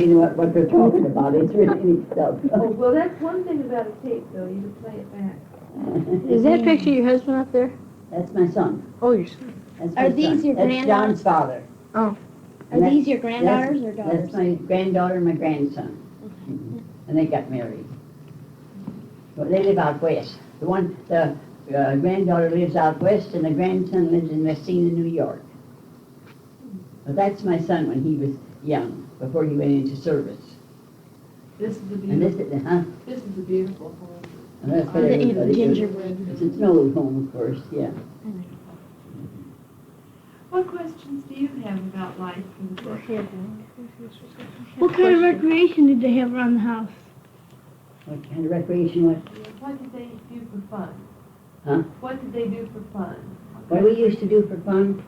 we know what they're talking about. It's really neat stuff. Oh, well, that's one thing about a tape, though. You can play it back. Is that picture your husband up there? That's my son. Oh, your son. That's my Are these son. your That's granddaughters? John's father. Oh. Are these your granddaughters or That's daughters? my granddaughter and my grandson. And they got married. Well, they live out west. The granddaughter lives out west, and the grandson lives in Messina, New York. But that's my son when he was young, before he went into service. This is a And this beautiful, is, huh? this is a beautiful home. And that's what The everybody gingerbread. does. It's an old home, of course, yeah. What questions do you have about life in the book? What kind of recreation did they have around the house? What kind of recreation, what? What did they do for fun? Huh? What did they do for fun? What we used to do for fun?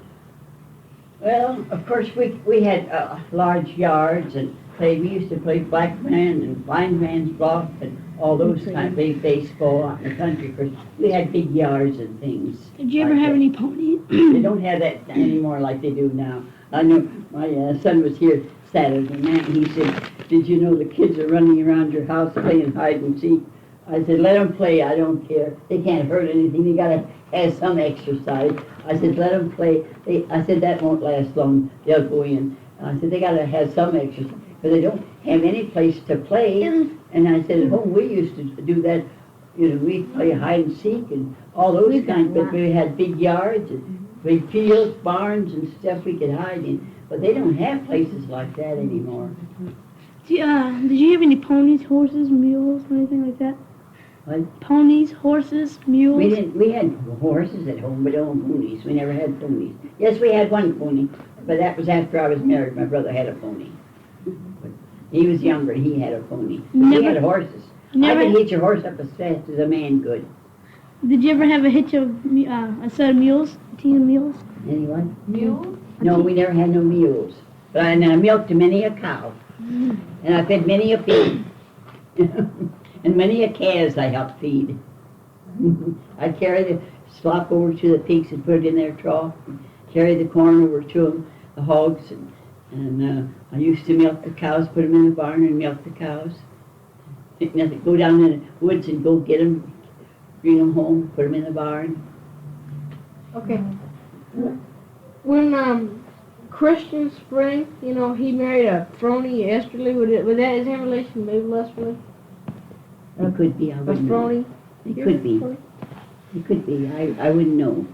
Well, of course, we had large yards and we used to play black man and blind man's bluff and all those kind of big baseball out in the country. Of course, we had big yards and things. Did you ever like have that. any ponies? They don't have that anymore like they do now. I know my son was here Saturday night and he said, "Did you know the kids are running around your house playing hide and seek?" I said, "Let them play, I don't care. They can't hurt anything. They gotta have some exercise." I said, "Let them play." I said, "That won't last long. They'll go in." I said, "They gotta have some exercise, but they don't have any place to play." And I said, "At home, we used to do that. You know, we play hide and seek and all those kinds, but we had big yards and big fields, barns and stuff we could hide in. But they don't have places like that anymore." Did you have any ponies, horses, mules, or anything like that? What? Ponies, horses, mules? We had horses at home, but no ponies. We never had ponies. Yes, we had one pony, but that was after I was married. My brother had a pony. But he was younger and he had a pony. But we had horses. never- I could hitch a horse up as fast as a man could. Did you ever have a hitch of a set of mules, a team of mules? Anyone? Mules? No, we never had no mules. But I milked many a cow. And I fed many a pig. And many a calves I helped feed. I'd carry the slop over to the pigs and put it in their trough. And carry the corn over to them, the hogs. And I used to milk the cows, put them in the barn and milk the cows. Go down in the woods and go get them, bring them home, put them in the barn. Okay. When Christian Spring, he married a Frony Esterly, was that his relation, maybe Leslie? It could be, I A wouldn't know. Frony? It could be. It could be. I wouldn't know.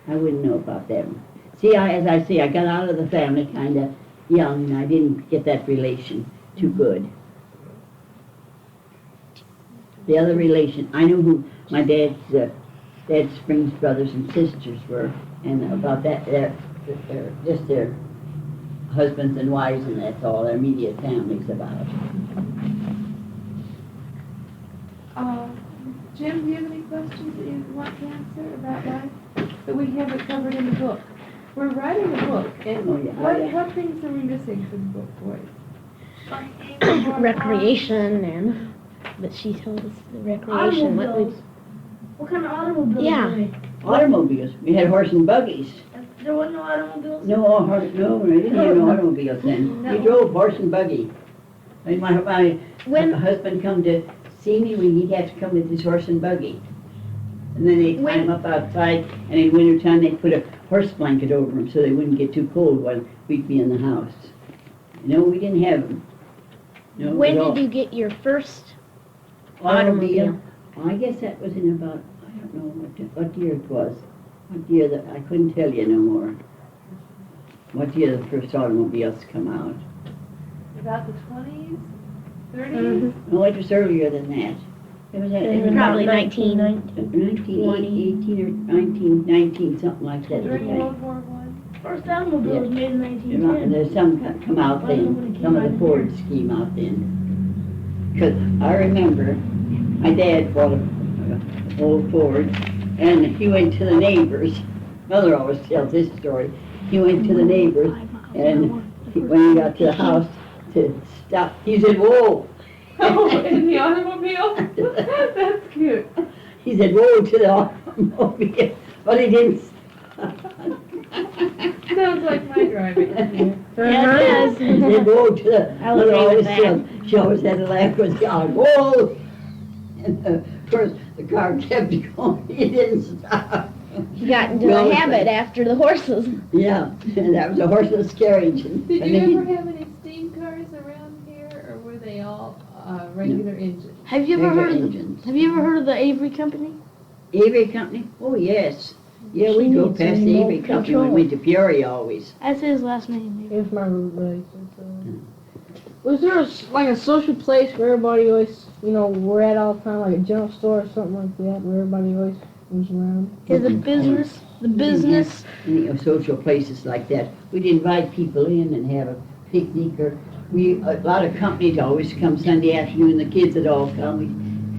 I wouldn't know about them. See, as I say, I got out of the family kind of young, and I didn't get that relation too good. The other relation, I knew who my dad's Springs brothers and sisters were, and about that, they're just their husbands and wives, and that's all their immediate families about. Jim, do you have any questions that you want to answer about life that we haven't covered in the book? We're writing a book, and what things are we missing from the book, boys? Recreation but she told us the recreation. What kind of automobiles Yeah. were they? Automobiles. We had horse and buggies. There wasn't no automobiles? No, we didn't have no automobiles then. We drove horse and buggy. And my husband come to see me when he'd have to come with his horse and buggy. And then they'd climb up outside, and in wintertime they'd put a horse blanket over them so they wouldn't get too cold while we'd be in the house. No, we didn't have them. No, When did you get your first automobile? I guess that was in about, I don't know what year it was. What year that, I couldn't tell you no more. What year the first automobiles come out. About the 20s? 30s? No, it was earlier than that. It was Probably 19. 1918 or 1919, something like that. During World War I? First automobile was made in And 1910. there's some come out then, some of the Ford scheme out then. Because I remember my dad bought an old Ford, and he went to the neighbors. Mother always tells this story. He went to the neighbors, and when he got to the house to stop, he said, "Whoa!" Oh, in the automobile? That's cute. He said, "Whoa," to the automobile, but he didn't Sounds like my driving. Yeah, it does. They go to the, I would agree with that. she always had to laugh with God, whoa! And of course, the car kept going, it didn't stop. He got into We a always habit say- after the horses. Yeah, and that was a horseless carriage. And Did and you they ever have any steam cars around here, or were they all regular engines? Have you ever Regular heard of the, engines. Have you ever heard of the Avery Company? Avery Company? Oh, yes. Yeah, we She drove needs past some the remote Avery Company when control. we went to Peoria always. That's his last name. Here's my root license. Was there like a social place where everybody always, were at all the time, like a general store or something like that, where everybody always was around? Yeah, the business. The business. Social places like that. We'd invite people in and have a picnic, or a lot of companies always come Sunday afternoon, the kids would all come.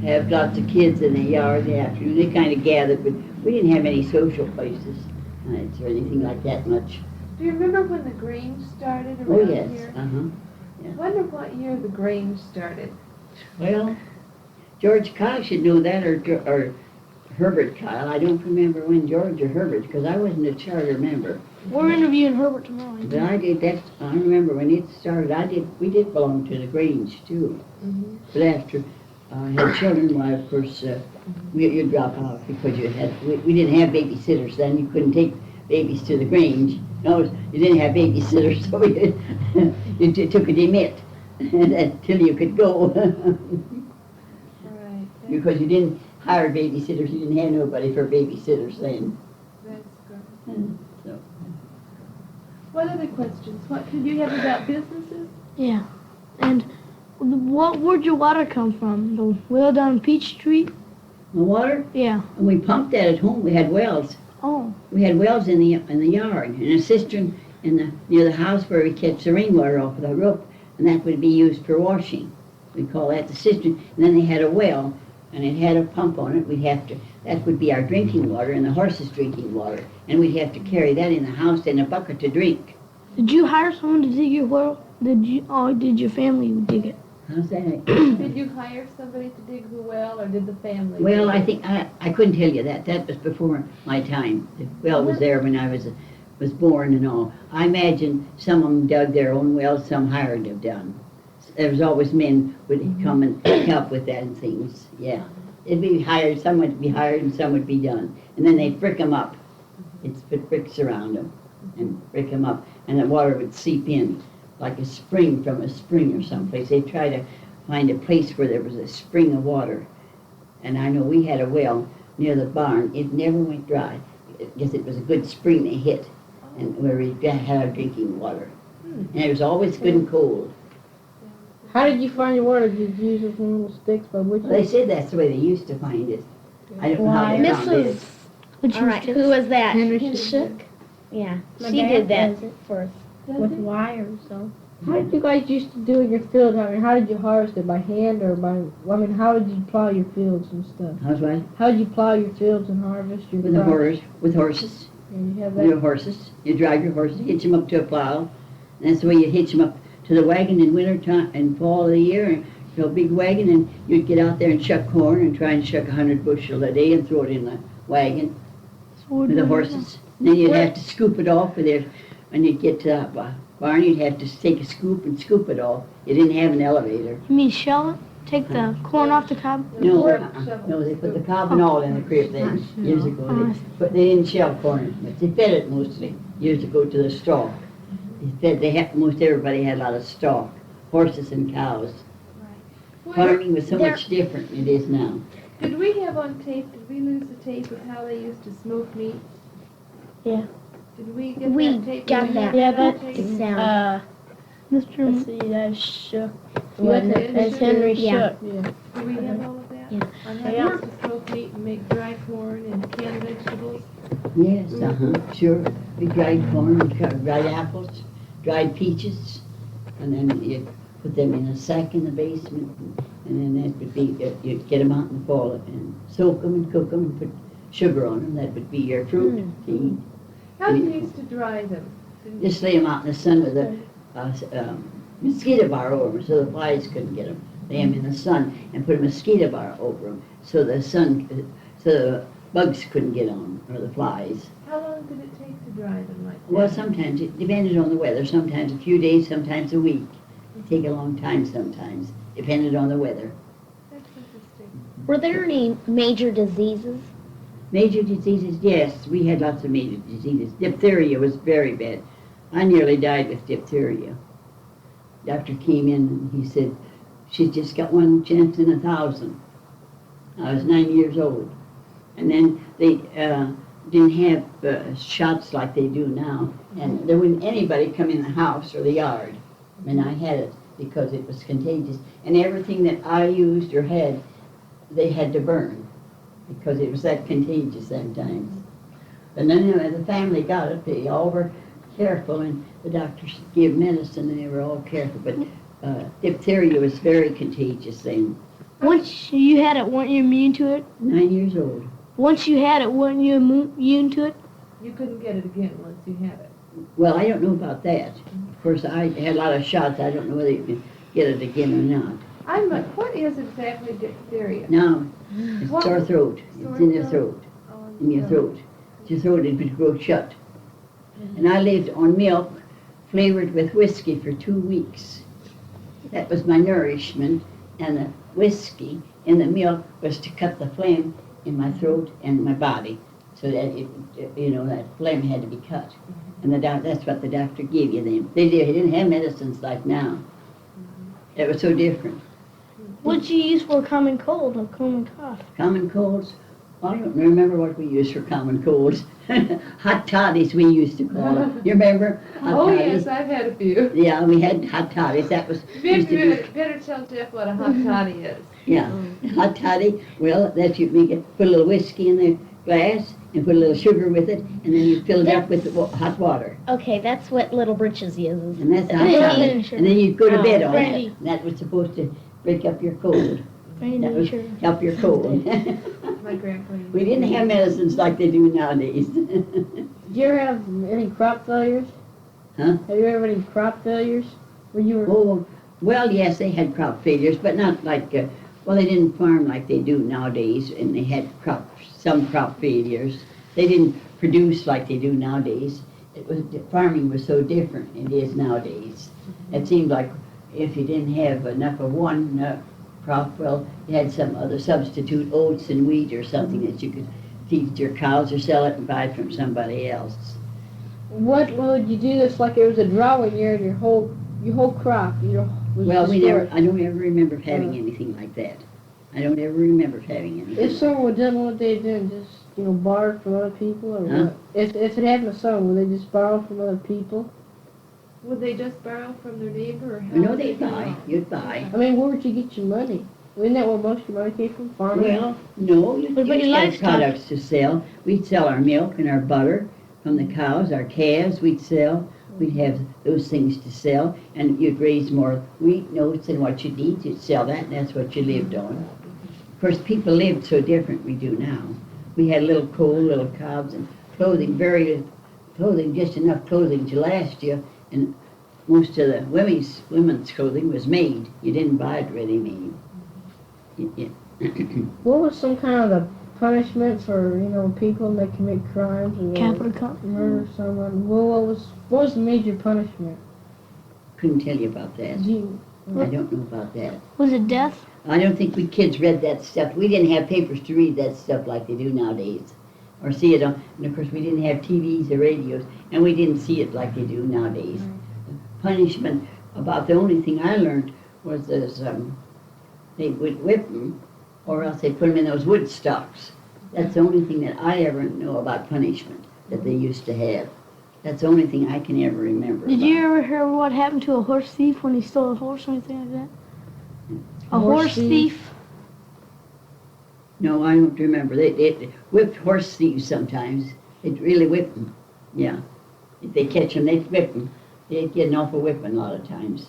We'd have lots of kids in the yard in the afternoon. They kind of gathered, but we didn't have any social places nights or anything like that much. Do you remember when the Grange started Oh, around yes, here? uh-huh. I wonder what year the Grange started. Well, George Kyle should know that, or Herbert Kyle. I don't remember when George or Herbert, because I wasn't a charter member. We're interviewing Herbert tomorrow. I But think. I did that, I remember when it started, we did belong to the Grange too. But after I had children, why, of course, you'd drop out because we didn't have babysitters then. You couldn't take babies to the Grange. No, you didn't have babysitters, so you took a demit until you could go. Right. Because you didn't hire babysitters, you didn't have nobody for babysitters then. That's good. So, What other questions? What did you have about businesses? Yeah. And where'd your water come from? The well down Peach Street? the water, Yeah. and we pumped that at home. We had wells. Oh. We had wells in the yard, and a cistern near the house where we catch the rainwater off of the roof, and that would be used for washing. We call that the cistern. And then they had a well, and it had a pump on it. That would be our drinking water and the horses' drinking water, and we'd have to carry that in the house in a bucket to drink. Did you hire someone to dig your well? Did your family dig it? How's that? Did you hire somebody to dig the well, or did the family? Well, dig I it? think I couldn't tell you that. That was before my time. The well was there when I was born and all. I imagine some of them dug their own wells, some hired them done. There was always men would come and help with that and things. Yeah, it'd be hired. Some would be hired and some would be done. And then they'd brick them up. It's put bricks around them and brick them up, and the water would seep in like a spring from a spring or someplace. They'd try to find a place where there was a spring of water. And I know we had a well near the barn. It never went dry. I guess it was a good spring they hit, and where we had our drinking water. And it was always good and cold. How did you find your water? Did you use those little sticks by which? They said that's the way they used to find it. I don't know how they found it. Mrs. Which All right, who was that? Henry Shook? Yeah, My she dad did that does it. for us. with wires, so. How did you guys used to do in your field? I mean, how did you harvest it? By hand or by? I mean, how did you plow your fields and stuff? How's what? How did you plow your fields and harvest your With the crops? horses. And you have Your that. horses. You drive your horses, hitch them up to a plow. And that's the way you hitch them up to the wagon in winter time and fall of the year. And you know, big wagon, and you'd get out there and shuck corn and try and shuck 100 bushel a day and throw it in the wagon with the horses. And then you'd have to scoop it off with it. When you'd get to that barn, you'd have to take a scoop and scoop it off. You didn't have an elevator. You mean shell it? Take the corn off the cob? No, Fork uh-uh. shovel. No, they put the cob and all in the crib then, years ago. But they didn't shell corn, but they fed it mostly, years ago, to the straw. Most everybody had a lot of stock, horses and cows. Well, Farming was so There- much different than it is now. Did we have on tape, did we lose the tape of how they used to smoke meat? Yeah. Did we get We that tape? got Did we that. have Yeah, on that's tape? Sound. Mr. Let's see, that's Shook. What, Wasn't it? That's Henry Yeah. Shook. Yeah. Do we have all of that? Yeah. On how they used to smoke meat and make dry corn and canned vegetables? Yes, sure. We dried corn, we dried apples, dried peaches, and then you put them in a sack in the basement, and then that would be, you'd get them out in the fall and soak them and cook them and put sugar on them. That would be your fruit to eat. How do you used to dry them? Didn't- Just lay them out in the sun with a mosquito bar over them so the flies couldn't get them. Lay them in the sun and put a mosquito bar over them so the bugs couldn't get on 'em, or the flies. How long long did it take to dry them like that? Well, sometimes, it depended on the weather, sometimes a few days, sometimes a week. It take a long time sometimes, depended on the weather. That's interesting. Were there any major diseases? Major diseases, yes, we had lots of major diseases. Diphtheria was very bad. I nearly died with diphtheria. Doctor came in and he said, she's just got one chance in 1,000. I was 9 years old. And then they didn't have shots like they do now. And there wouldn't anybody come in the house or the yard. And I had it because it was contagious. And everything that I used or had, they had to burn because it was that contagious sometimes. And then the family got it, they all were careful, and the doctors gave medicine, and they were all careful. But diphtheria was very contagious then. Once you had it, weren't you immune to it? 9 years old. Once you had it, weren't you immune to it? You couldn't get it again once you had it. Well, I don't know about that. Of course, I had a lot of shots. I don't know whether you can get it again or not. What is exactly diphtheria? No, it's What? sore throat. It's in your throat. Oh, In your throat. Your throat would grow shut. And I lived on milk flavored with whiskey for 2 weeks. That was my nourishment, and the whiskey in the milk was to cut the phlegm in my throat and my body, so that that phlegm had to be cut. And that's what the doctor gave you then. They didn't have medicines like now. It was so different. What'd you use for a common cold or common cough? Common colds, well, I don't remember what we used for common colds. Hot toddies we used to call them. You remember? Hot Oh, toddies? yes, I've had a few. Yeah, we had hot toddies. That was used to be. Better tell Jeff what a hot toddy is. Yeah, hot toddy. Well, that's you put a little whiskey in the glass and put a little sugar with it, and then you fill it up with the hot water. Okay, that's what Little Britches uses. And that's hot Brandy. toddy. And then you go to bed on Brandy. it. And that was supposed to break up your cold. That was Sure. help your cold. My grandpa. We didn't have medicines like they do nowadays. Did you ever have any crop failures? Huh? Have you ever had any crop failures? When you were Oh, well, yes, they had crop failures, but not like, they didn't farm like they do nowadays, and they had some crop failures. They didn't produce like they do nowadays. Farming was so different than it is nowadays. It seemed like if you didn't have enough of one crop, well, you had some other substitute, oats and wheat or something that you could feed your cows or sell it and buy it from somebody else. what would you do this like it was a drought year and your whole crop, was Well, destroyed? I don't ever remember having anything like that. I don't ever remember having anything. If someone would done what they did, just borrow from other people, or Huh? what? If it happened to someone, would they just borrow from other people? Would they just borrow from their neighbor or how? No, would they'd they buy. borrow? You'd buy. I mean, where would you get your money? Isn't that where most of your money came from? Farming? Well, no, you What about your have livestock? products to sell. We'd sell our milk and our butter from the cows, our calves we'd sell. We'd have those things to sell, and you'd raise more wheat and oats than what you'd eat. You'd sell that, and that's what you lived on. Of course, people lived so different we do now. We had little coal, little cobs, and clothing, just enough clothing to last you, and most of the women's clothing was made. You didn't buy it ready-made. What was some kind of the punishment for people that commit crimes or Capital murder someone? Well, what was the major punishment? Couldn't tell you about that. Do you, I don't know about that. Was it death? I don't think we kids read that stuff. We didn't have papers to read that stuff like they do nowadays, or see it on. And of course, we didn't have TVs or radios, and we didn't see it like they do nowadays. Punishment. About the only thing I learned was they would whip them, or else they put them in those wood stocks. That's the only thing that I ever know about punishment that they used to have. That's the only thing I can ever remember. Did about. you ever hear what happened to a horse thief when he stole a horse or anything like that? A horse thief? No, I don't remember. They whipped horse thieves sometimes. They'd really whip them. Yeah. If they catch them, they'd whip them. They'd get an awful whipping a lot of times.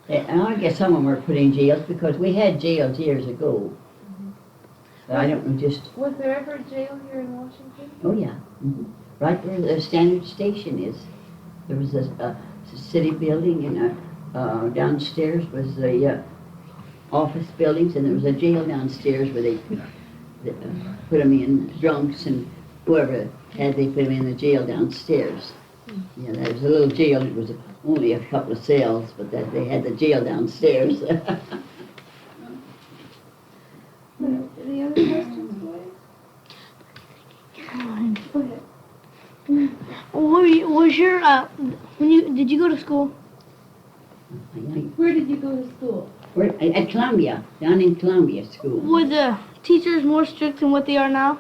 And I guess some of them were put in jails because we had jails years ago. But I don't know just, Was there ever a jail here in Washington? oh yeah. Right where the Standard Station is. There was a city building and downstairs was the office buildings, and there was a jail downstairs where they put them in drunks and whoever had, they put him in the jail downstairs. Yeah, there was a little jail, it was only a couple of cells, but that they had the jail downstairs. Any other questions, boys? Go ahead. Was your did you go to school? Where did you go to school? We're at Columbia, down in Columbia School. Were the teachers more strict than what they are now?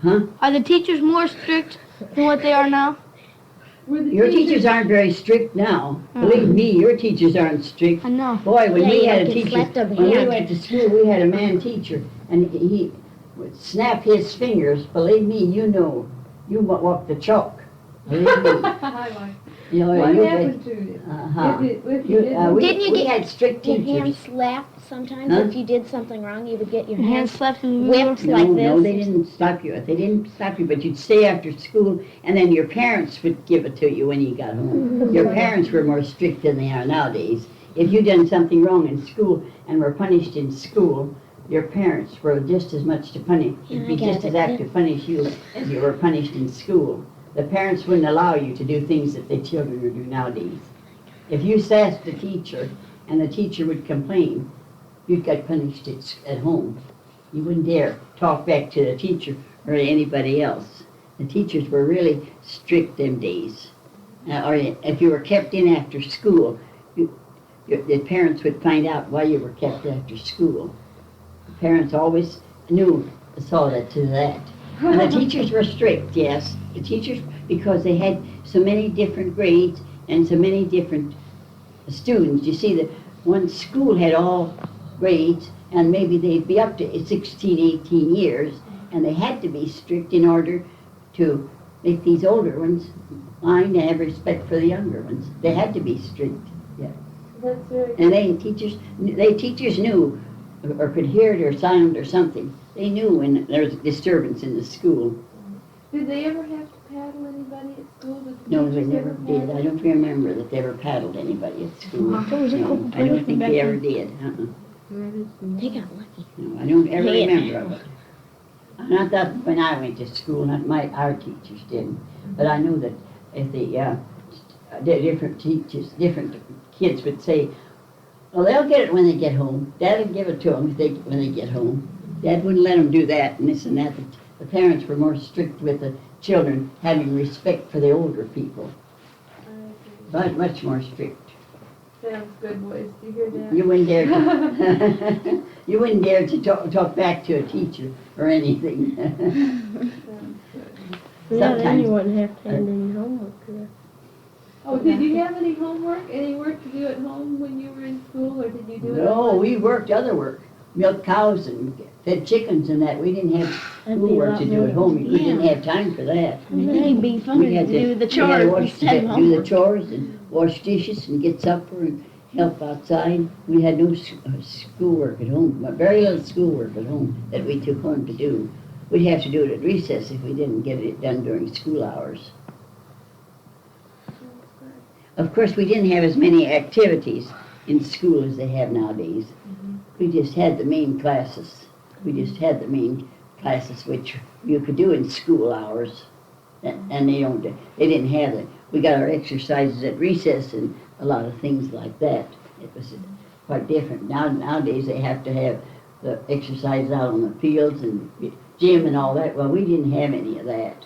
Huh? Are the teachers more strict than what they are now? Were the Your teachers aren't very strict now. Believe me, your teachers aren't strict. I know. Boy, when Yeah, we you had don't a get teacher, slapped on the when we hand. went to school, we had a man teacher, and he would snap his fingers. Believe me, you know, you walk the chalk. Believe me. Hi, Mike. You know, What you happened to you? Uh-huh. If you didn't? Didn't you we get had strict Your teachers. hand slapped sometimes Huh? if you did something wrong. You would get your Your hand hand slapped and whipped No, like no, this. they didn't stop you. They didn't stop you, but you'd stay after school, and then your parents would give it to you when you got home. Your parents were more strict than they are nowadays. If you done something wrong in school and were punished in school, your parents were just as much to punish, Yeah, be I get just it, as apt yeah. to punish you as you were punished in school. The parents wouldn't allow you to do things that the children would do nowadays. If you sassed the teacher and the teacher would complain, you'd get punished at home. You wouldn't dare talk back to the teacher or anybody else. The teachers were really strict them days. Or if you were kept in after school, the parents would find out why you were kept after school. The parents always saw that to that. And the teachers were strict, yes. The teachers, because they had so many different grades and so many different students. You see, that one school had all grades, and maybe they'd be up to 16, 18 years, and they had to be strict in order to make these older ones mind and have respect for the younger ones. They had to be strict. That's very And teachers knew, or could hear it or sound or something. They knew when there was a disturbance in the school. Did they ever have to paddle anybody at school? Did the No, they teachers never ever did. paddle? I don't remember that they ever paddled anybody at school. There was a No, couple I don't punishment think back they then. ever did. They got lucky. No, I don't ever Yeah. remember of it. Not that when I went to school, our teachers didn't. But I know that if the different teachers, different kids would say, well, they'll get it when they get home. Dad'll give it to them when they get home. Dad wouldn't let them do that and this and that. The parents were more strict with the children, having respect for the older people. But much more strict. Sounds good, boys. Do you hear that? You wouldn't dare to, you wouldn't dare to talk back to a teacher or anything. Sounds good. Yeah, then Sometimes- you wouldn't have to hand any homework to them. Oh, did you have any homework, any work to do at home when you were in school, or did you do it? No, online? we worked other work, milked cows and fed chickens and that. We didn't have That'd be a schoolwork lot to do more. at home. We didn't have time for that. It'd be fun We to had do the we had to chores wash- instead of do the homework. chores and wash dishes and get supper and help outside. We had no schoolwork at home, very little schoolwork at home that we took home to do. We'd have to do it at recess if we didn't get it done during school hours. Of course, we didn't have as many activities in school as they have nowadays. We just had the main classes. We just had the main classes which you could do in school hours. And they didn't have it. We got our exercises at recess and a lot of things like that. It was quite different. Nowadays they have to have the exercise out on the fields and gym and all that. Well, we didn't have any of that.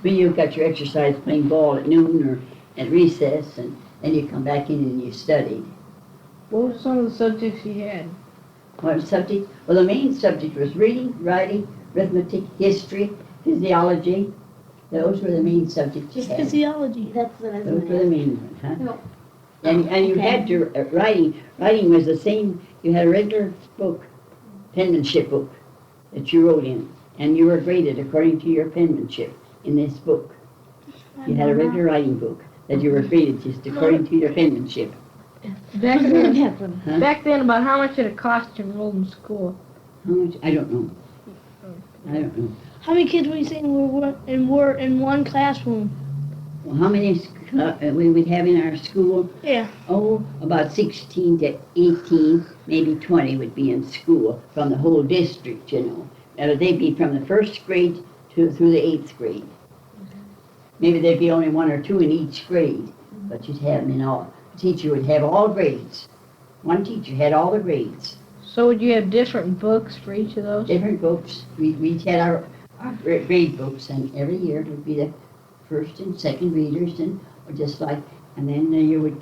You got your exercise playing ball at noon or at recess, and then you come back in and you studied. What were some of the subjects you had? What subject? Well, the main subject was reading, writing, arithmetic, history, physiology. Those were the main subjects you had. Physiology. That's what I was Those were the gonna main ones, huh? No. And you Okay. had to, writing was the same, you had a regular book, penmanship book that you wrote in, and you were graded according to your penmanship in this book. You had a regular writing book that you were graded just according to your penmanship. Back then, Huh? back then, about how much did it cost to enroll in school? How much? I don't know. I don't know. How many kids were you saying were in one classroom? Well, how many we would have in our school? Yeah. Oh, about 16 to 18, maybe 20 would be in school from the whole district, you know. They'd be from the first grade through the 8th grade. Maybe there'd be only 1 or 2 in each grade, but you'd have them in all. The teacher would have all grades. One teacher had all the grades. So would you have different books for each of those? Different books. We each had our grade books, and every year it would be the first and second readers, and just like, and then you would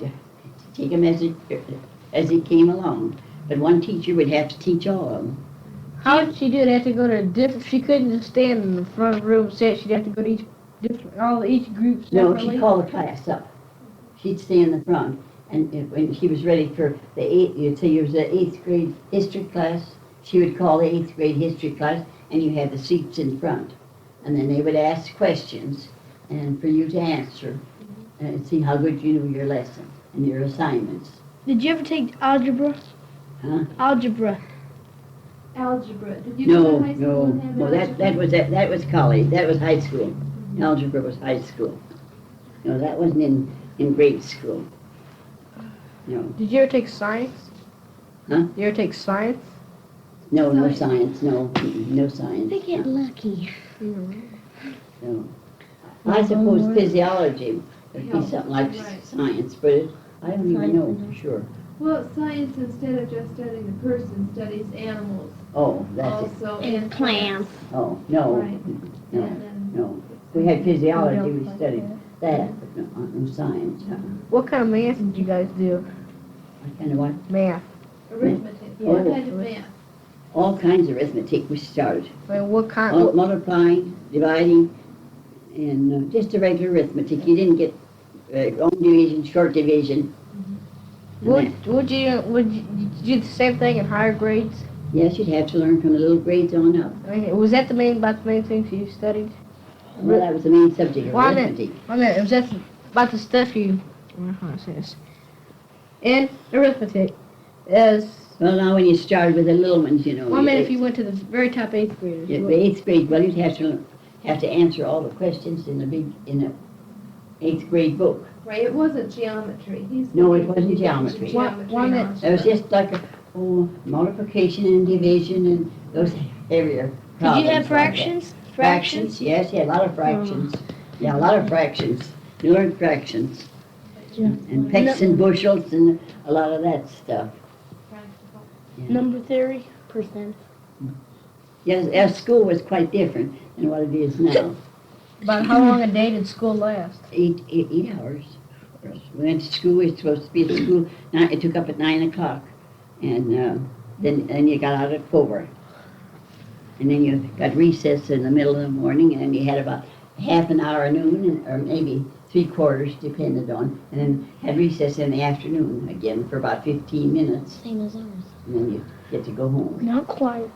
take them as it came along. But one teacher would have to teach all of them. How did she do it? Have to go to different. She couldn't just stand in the front of the room and sit. She'd have to go to each group No, separately. she'd call the class up. She'd stay in the front, and when she was ready for the you'd say you was the 8th grade history class, she would call the 8th grade history class, and you had the seats in front. And then they would ask questions, and for you to answer, and see how good you knew your lesson and your assignments. Did you ever take algebra? Huh? Algebra. Algebra. Did you go to high school and have No, algebra? that was college, that was high school. Algebra was high school. No, that wasn't in grade school. No, Did you ever take science? Huh? You ever take science? no science, no science. They get lucky. No. I suppose physiology would be something like Right. science, but I don't even know for sure. Well, science, instead of just studying the person, studies animals Oh, that's it. also. And plants. Oh, no, Right. no, And then- no. We had physiology, we studied that, but no science. What kind of math did you guys do? What kind of what? Math. Arithmetic. Yeah. What kind of math? All kinds of arithmetic we started. I mean, what kind? Multiplying, dividing, and just a regular arithmetic. You didn't get long division, short division. And Would you do the same thing in higher grades? yes, you'd have to learn from the little grades on up. I mean, was that about the main things you studied? Well, that was the main subject of Well, I meant- arithmetic. I mean, was that about the stuff you? How do I say this? In arithmetic, as Well, now when you started with the little ones, you know. well, I mean, if you went to the very top 8th graders. The 8th grade, well, you'd have to answer all the questions in the 8th grade book. Right, it wasn't geometry. No, it wasn't geometry. One that- It was just like multiplication and division and those heavier Did problems. you have like that. fractions? Fractions, yes, you had a lot of fractions. Yeah, a lot of fractions. You learned fractions. Yeah. And pecks and bushels and a lot of that stuff. Yeah. Number theory? Percent. Yes, our school was quite different than what it is now. About how long a day did school last? 8 hours. We went to school, we were supposed to be at school, it took up at 9 o'clock. And then you got out at 4. And then you got recess in the middle of the morning, and then you had about half an hour at noon, or maybe 3/4, depended on, and then had recess in the afternoon again for about 15 minutes, Same as ours. and then you get to go home. Not quite.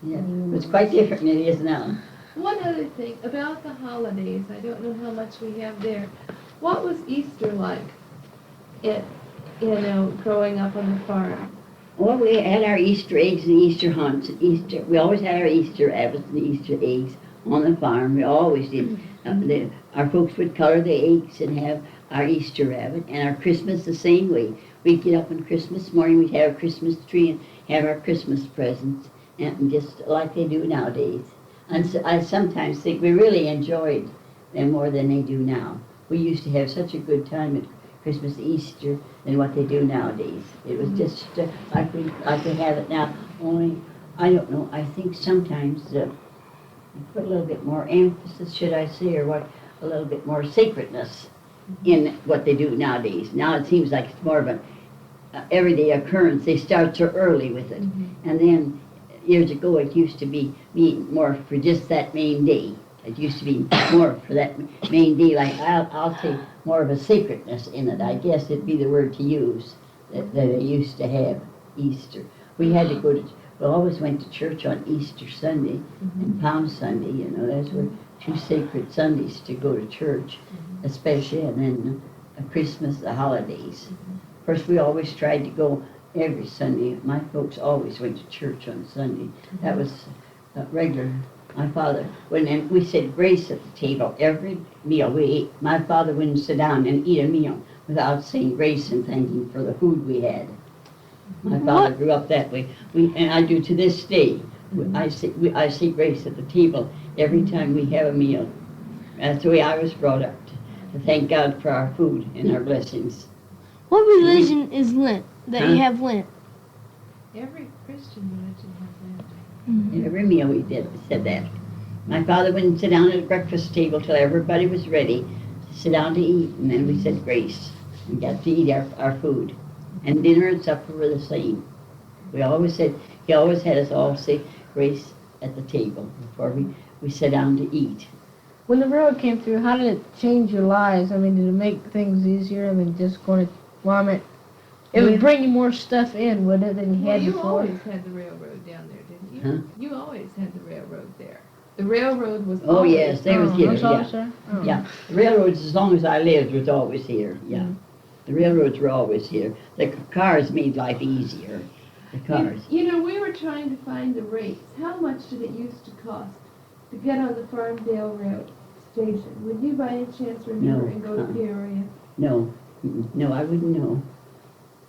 Yeah, it was quite different than it is now. One other thing about the holidays, I don't know how much we have there. What was Easter like? Growing up on the farm. Well, we had our Easter eggs and Easter hunts. We always had our Easter rabbits and Easter eggs on the farm. We always did. Our folks would color the eggs and have our Easter rabbit, and our Christmas the same way. We'd get up on Christmas morning, we'd have a Christmas tree and have our Christmas presents, and just like they do nowadays. And so I sometimes think we really enjoyed them more than they do now. We used to have such a good time at Christmas, Easter, than what they do nowadays. It was just like we have it now. Only, I don't know, I think sometimes put a little bit more emphasis, should I say, or a little bit more sacredness in what they do nowadays. Now it seems like it's more of an everyday occurrence. They start so early with it. And then years ago it used to be more for just that main day. It used to be more for that main day, like I'll say more of a sacredness in it. I guess it'd be the word to use that they used to have Easter. We had to we always went to church on Easter Sunday and Palm Sunday, those were 2 sacred Sundays to go to church, especially, and then Christmas, the holidays. Of course, we always tried to go every Sunday. My folks always went to church on Sunday. That was regular. My father, when we said grace at the table, every meal we ate, my father wouldn't sit down and eat a meal without saying grace and thanking for the food we had. My father grew up that way. And I do to this day. I see Grace at the table every time we have a meal. That's the way I was brought up, to thank God for our food and our blessings. What religion is Lent? That you Huh? have Lent? Every Christian religion has that. Every meal we said that. My father wouldn't sit down at the breakfast table till everybody was ready to sit down to eat, and then we said grace. We got to eat our food. And dinner and supper were the same. He always had us all say grace at the table before we sat down to eat. When the railroad came through, how did it change your lives? I mean, did it make things easier than just going to, well, I mean, it would bring you more stuff in, would it, than you Well, had you before? always had the railroad down there, didn't you? Huh? You always had the railroad there. The railroad was Oh, always yes, they was here, That's all yeah. I'm saying? Oh. Yeah, the railroads, as long as I lived, was always here, yeah. The railroads were always here. The cars made life easier, the cars. You know, we were trying to find the rates. How much did it used to cost to get on the Farmdale Rail Station? Would you by any chance remember No, and go to Peoria? No, no, I wouldn't know.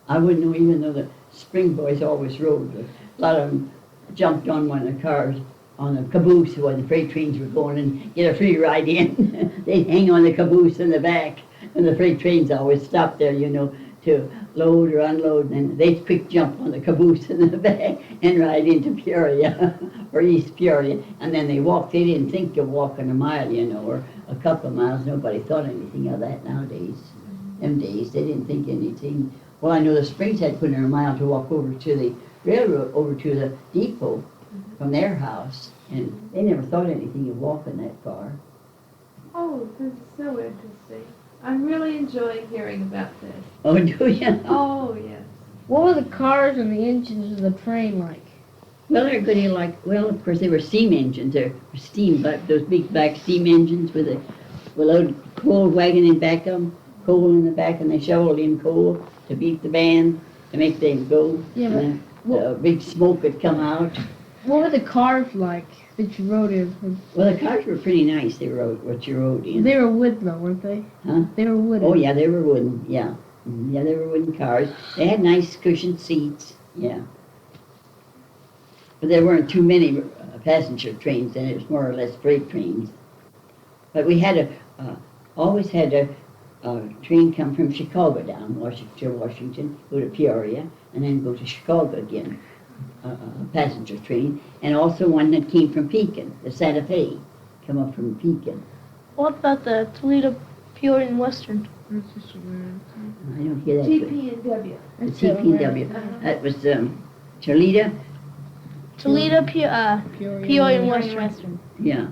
I wouldn't know, even though the Spring Boys always rode. A lot of them jumped on one of the cars, on the caboose when the freight trains were going and get a free ride in. They'd hang on the caboose in the back, and the freight trains always stopped there, you know, to load or unload, and they'd quick jump on the caboose in the back and ride into Peoria or East Peoria, and then they walked. They didn't think of walking a mile, you know, or a couple of miles. Nobody thought anything of that nowadays. Them days, they didn't think anything. Well, I know the Springs had put in a mile to walk over to the railroad, over to the depot from their house, and they never thought anything of walking that far. Oh, this is so interesting. I'm really enjoying hearing about this. Oh, do you? Oh, yes. What were the cars and the engines of the train like? Well, they're good. Well, of course, they were steam engines. They were steam, but those big black steam engines with a load coal wagon in back of them, coal in the back, and they shoveled in coal to beat the band to make them go. Yeah, but And the big smoke would come out. what were the cars like that you rode in? Well, the cars were pretty nice. They rode what you rode in. They were wood though, weren't they? Huh? They were wooden. Oh yeah, they were wooden. Yeah, yeah, they were wooden cars. They had nice cushioned seats. Yeah, but there weren't too many passenger trains. Then it was more or less freight trains. But we had always had a train come from Chicago down to Washington, go to Peoria, and then go to Chicago again. A passenger train, and also one that came from Pekin, the Santa Fe, come up from Pekin. What about the Toledo, Peoria, and Western? I don't hear that good. TP&W. The TP&W. That was Toledo, Toledo, Peoria, and Western. yeah,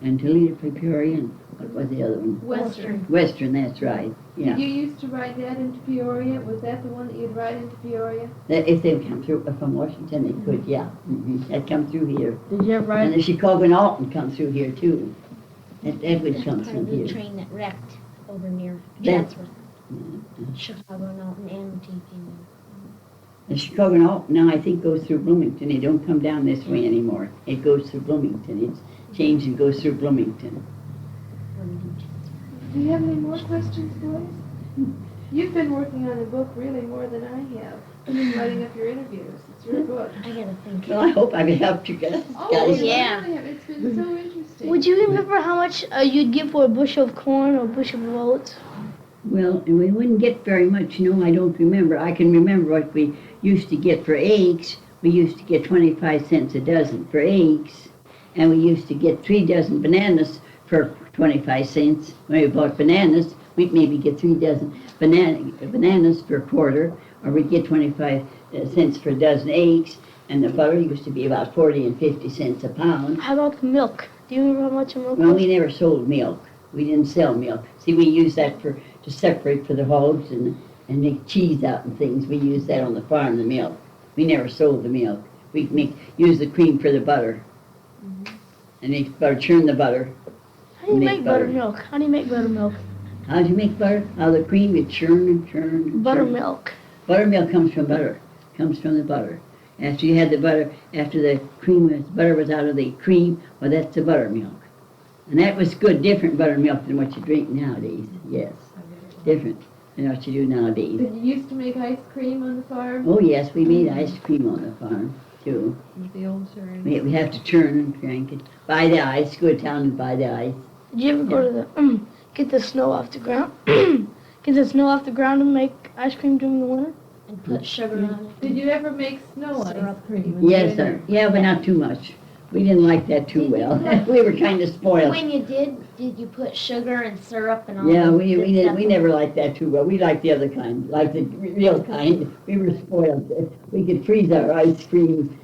and Toledo, Peoria, and what was the other one? Western. Western, that's right, yeah. Did you used to ride that into Peoria? Was that the one that you'd ride into Peoria? If they would come through from Washington, they could, yeah. That'd come through here. Did you ever And ride? the Chicago and Alton come through here too. That would That's come part through of the here. train that wrecked over near That- Chatsworth, Chicago and Alton and TP. The Chicago and Alton now I think goes through Bloomington. It don't come down this way anymore. It goes through Bloomington. It's changed and goes through Bloomington. Do you have any more questions, boys? You've been working on the book really more than I have. I've been writing up your interviews. It's your book. I gotta think. Well, I hope I've helped you guys. Oh, you yeah. really have. It's been so interesting. Would you remember how much you'd give for a bushel of corn or a bushel of oats? Well, and we wouldn't get very much. No, I don't remember. I can remember what we used to get for eggs. We used to get 25 cents a dozen for eggs. And we used to get 3 dozen bananas for 25 cents. When we bought bananas, we'd maybe get 3 dozen bananas for a quarter, or we'd get 25 cents for a dozen eggs. And the butter used to be about 40 and 50 cents a pound. How about the milk? Do you remember how much the milk Well, was? we never sold milk. We didn't sell milk. See, we used that to separate for the hogs and make cheese out and things. We used that on the farm, the milk. We never sold the milk. We use the cream for the butter. And they churn the butter. How do you make make butter. buttermilk? How do you make buttermilk? How do you make butter? Out of the cream, you churn and churn and churn. Buttermilk. Buttermilk comes from butter. Comes from the butter. After you had the butter, after the butter was out of the cream, well, that's the buttermilk. And that was good, different buttermilk than what you drink nowadays. Yes, different than what you do nowadays. Did you used to make ice cream on the farm? Oh, yes, we made ice cream on the farm. too. With the old syringe. We have to turn and crank it. Buy the ice, go to town and buy the ice. Did you ever go to the, get the snow off the ground? Get the snow off the ground and make ice cream during the winter? And put sugar on it. Did you ever make snow ice Syrup. cream? in the Yes, winter? sir. Yeah, but not too much. We didn't like that too well. We were kind of spoiled. When you did you put sugar and syrup and all Yeah, the we good stuff we in never liked that too well. We liked the other kind, like the real kind. We were spoiled. We could freeze our ice cream